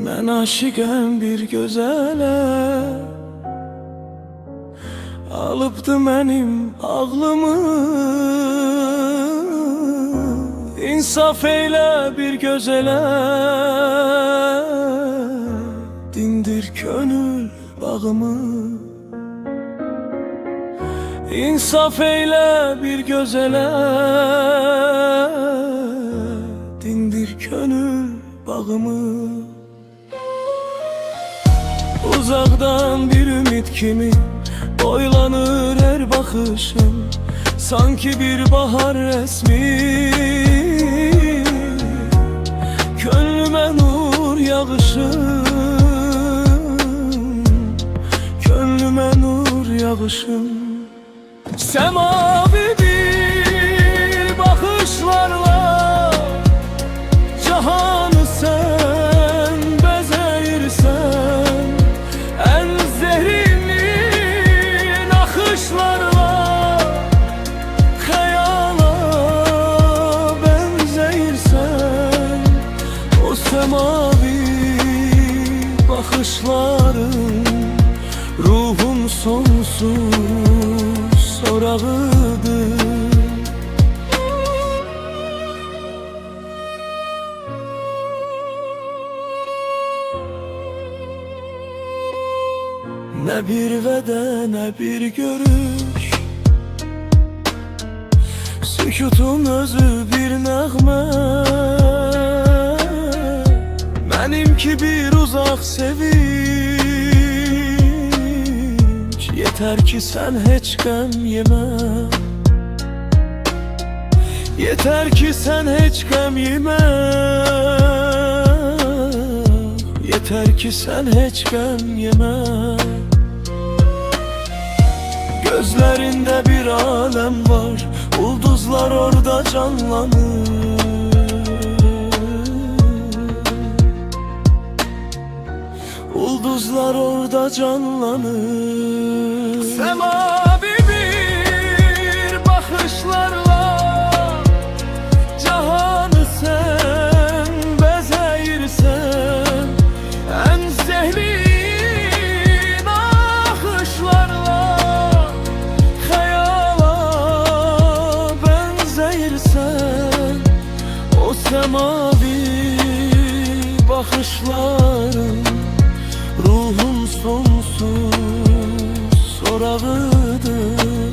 Ben aşıkım bir gözələ, alıbdı mənim ağlımı. İnsaf eylə bir gözələ, dindir könül bağımı. İnsaf eylə bir gözələ, dindir könül bağımı. Uzaqdan bir ümid kimi boylanır her baxışım, sanki bir bahar resmi. Könlüme nur yağışım, könlüme nur yağışım. Semavi bir bakışlarla cahanı sen bezeyirsen, en zehirli nakışlarla hayala benzeyirsen, o semavi bakışların ruhum sonsuz sorağıdır. Ne bir vədə, ne bir görüş, sükutun özü bir nəğmə. Benimki bir uzak sevinç, yeter ki sen heç qəm yemə. Yeter ki sen heç qəm yemə. Yeter ki sen heç qəm yemə. Gözlerinde bir alem var, ulduzlar orada canlanır. Ulduzlar orada canlanır. Semavi bir bakışlarla cahanı sen bezeyirsen, en zehirli nakışlarla hayala benzeyirsen, o semavi bakışların ruhum sonsuz sorağıdır.